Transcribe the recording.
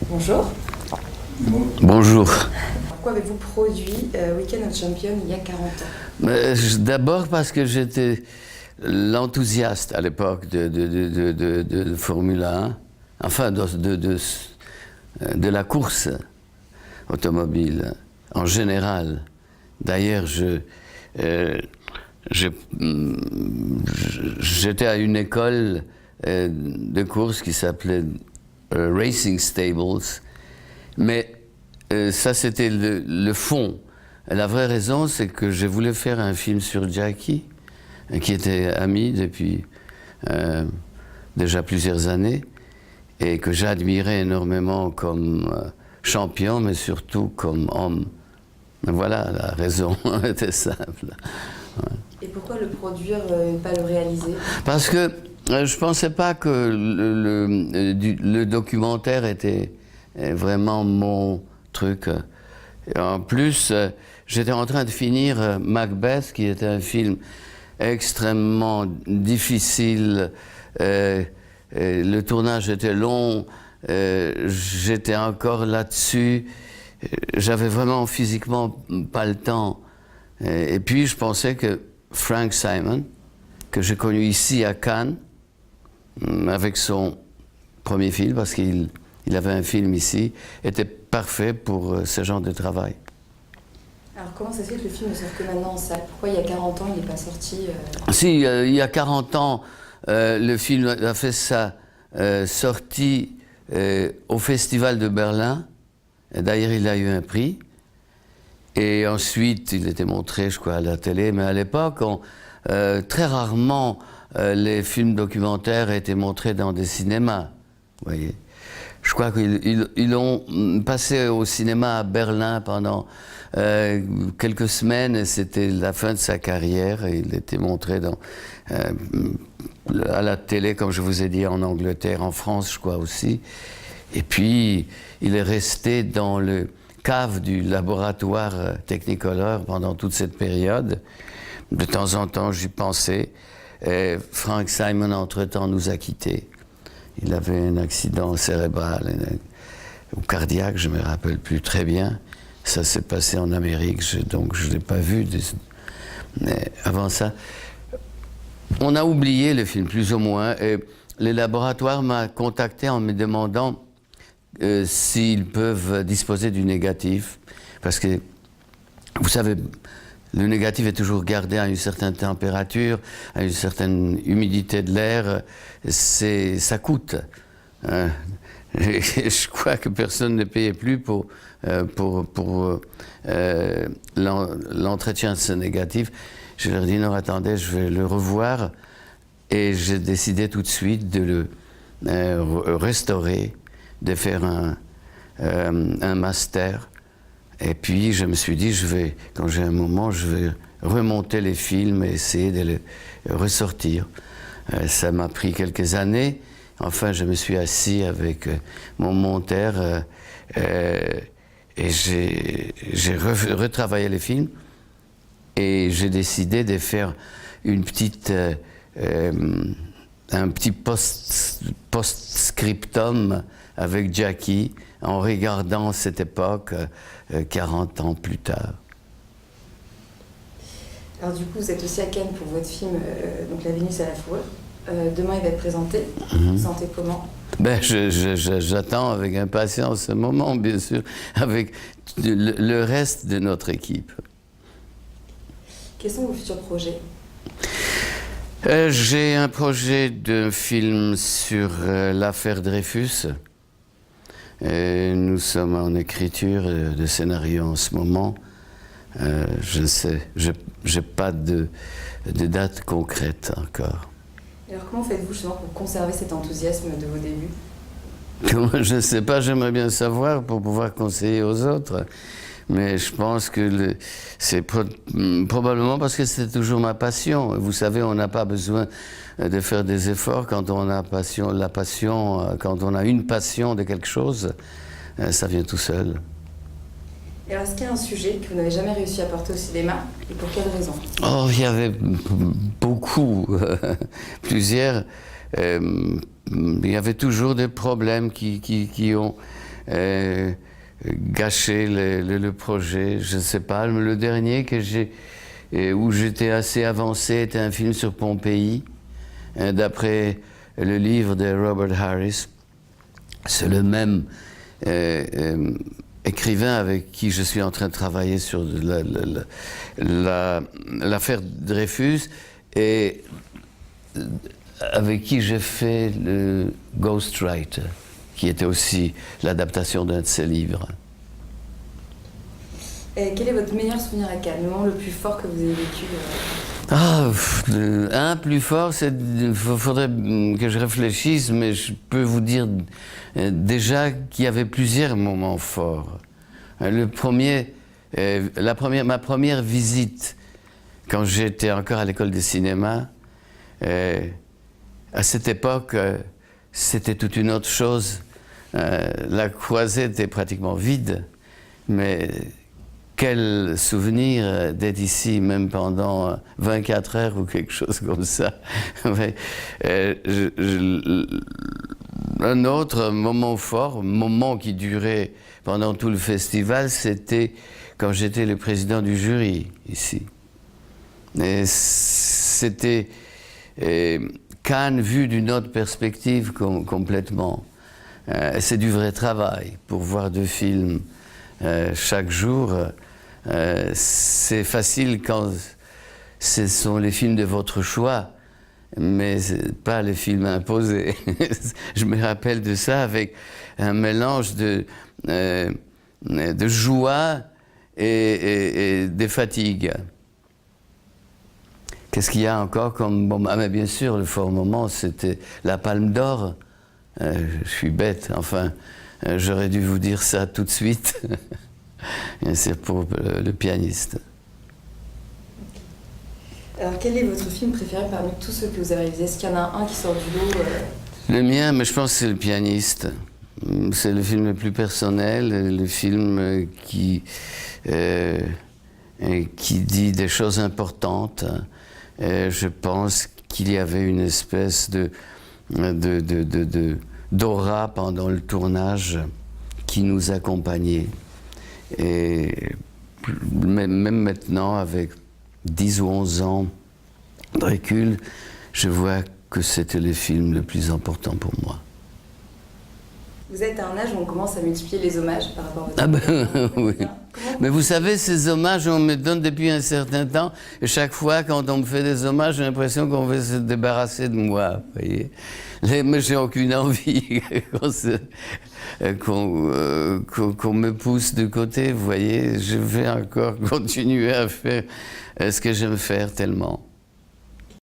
Bonjour. Bonjour. Pourquoi avez-vous produit Weekend of Champions il y a 40 ans? D'abord parce que j'étais l'enthousiaste à l'époque de Formule 1, enfin de la course automobile en général. D'ailleurs, j'étais à une école de course qui s'appelait Racing Stables, mais ça c'était le fond. La vraie raison, c'est que je voulais faire un film sur Jackie, qui était ami depuis déjà plusieurs années, et que j'admirais énormément comme champion, mais surtout comme homme. Voilà, la raison était simple. Ouais. Et pourquoi le produire et pas le réaliser? Parce que je ne pensais pas que le documentaire était vraiment mon truc. Et en plus, j'étais en train de finir Macbeth, qui était un film extrêmement difficile. Le tournage était long. J'étais encore là-dessus. J'avais vraiment physiquement pas le temps. Et puis je pensais que Frank Simon, que j'ai connu ici à Cannes, avec son premier film, parce qu'il avait un film ici, était parfait pour ce genre de travail. Alors comment ça se fait que le film ne sort que maintenant en salle? Pourquoi il y a 40 ans il n'est pas sorti Si, il y a 40 ans, le film a fait sa sortie au Festival de Berlin. D'ailleurs, il a eu un prix. Et ensuite, il était montré, je crois, à la télé. Mais à l'époque, très rarement, les films documentaires étaient montrés dans des cinémas. Vous voyez. Je crois qu'ils ont passé au cinéma à Berlin pendant quelques semaines. Et c'était la fin de sa carrière. Et il était montré à la télé, comme je vous ai dit, en Angleterre, en France, je crois aussi. Et puis, il est resté dans le cave du laboratoire Technicolor pendant toute cette période. De temps en temps, j'y pensais. Et Frank Simon, entre-temps, nous a quittés. Il avait un accident cérébral ou cardiaque, je ne me rappelle plus très bien. Ça s'est passé en Amérique, donc je ne l'ai pas vu. Mais avant ça, on a oublié le film, plus ou moins. Et le laboratoire m'a contacté en me demandant s'ils peuvent disposer du négatif. Parce que, vous savez, le négatif est toujours gardé à une certaine température, à une certaine humidité de l'air. Ça coûte. Je crois que personne ne payait plus pour l'entretien de ce négatif. Je leur ai dit, non, attendez, je vais le revoir. Et j'ai décidé tout de suite de le restaurer, de faire un master. Et puis je me suis dit, quand j'ai un moment, je vais remonter les films et essayer de les ressortir. Ça m'a pris quelques années. Enfin, je me suis assis avec mon monteur et j'ai retravaillé les films. Et j'ai décidé de faire un petit post-scriptum avec Jackie, en regardant cette époque 40 ans plus tard. Alors du coup, vous êtes aussi à Cannes pour votre film, donc La Vénus à la fourrure. Demain, il va être présenté. Vous vous sentez comment? J'attends avec impatience ce moment, bien sûr, avec le reste de notre équipe. Quels sont vos futurs projets? J'ai un projet de film sur l'affaire Dreyfus. Nous sommes en écriture de scénario en ce moment. Je ne sais, je n'ai pas de date concrète encore. Et alors comment faites-vous justement pour conserver cet enthousiasme de vos débuts? Je ne sais pas, j'aimerais bien savoir pour pouvoir conseiller aux autres. Mais je pense que c'est probablement parce que c'est toujours ma passion. Vous savez, on n'a pas besoin de faire des efforts quand on a la passion, quand on a une passion de quelque chose, ça vient tout seul. Et alors, est-ce qu'il y a un sujet que vous n'avez jamais réussi à porter au cinéma, et pour quelle raison? Oh, il y avait beaucoup, plusieurs. Il y avait toujours des problèmes qui ont gâché le projet. Je ne sais pas, le dernier où j'étais assez avancé était un film sur Pompéi, d'après le livre de Robert Harris. C'est le même écrivain avec qui je suis en train de travailler sur l'affaire Dreyfus et avec qui j'ai fait le Ghostwriter, qui était aussi l'adaptation d'un de ses livres. Et quel est votre meilleur souvenir à Cannes, le moment le plus fort que vous avez vécu Un plus fort, il faudrait que je réfléchisse, mais je peux vous dire déjà qu'il y avait plusieurs moments forts. Le premier, ma première visite, quand j'étais encore à l'école de cinéma, à cette époque, c'était toute une autre chose. La croisette était pratiquement vide, mais quel souvenir d'être ici, même pendant 24 heures ou quelque chose comme ça. Mais, un autre moment fort, moment qui durait pendant tout le festival, c'était quand j'étais le président du jury ici. Et c'était Cannes vu d'une autre perspective complètement. C'est du vrai travail pour voir 2 films chaque jour. C'est facile quand ce sont les films de votre choix, mais pas les films imposés. Je me rappelle de ça avec un mélange de joie et de fatigue. Qu'est-ce qu'il y a encore comme... Bon, mais bien sûr, le fort moment, c'était la Palme d'Or. Je suis bête, enfin, j'aurais dû vous dire ça tout de suite. C'est pour le pianiste. Alors, quel est votre film préféré parmi tous ceux que vous avez réalisés? Est-ce qu'il y en a un qui sort du lot Le mien, mais je pense que c'est Le Pianiste. C'est le film le plus personnel, le film qui dit des choses importantes. Je pense qu'il y avait une espèce d'aura pendant le tournage qui nous accompagnait. Et même maintenant, avec 10 ou 11 ans de recul, je vois que c'était le film le plus important pour moi. Vous êtes à un âge où on commence à multiplier les hommages par rapport à votre oui. Mais vous savez, ces hommages, on me donne depuis un certain temps. Et chaque fois, quand on me fait des hommages, j'ai l'impression qu'on veut se débarrasser de moi. Vous voyez. Mais j'ai aucune envie qu'on me pousse de côté. Vous voyez, je vais encore continuer à faire ce que j'aime faire tellement.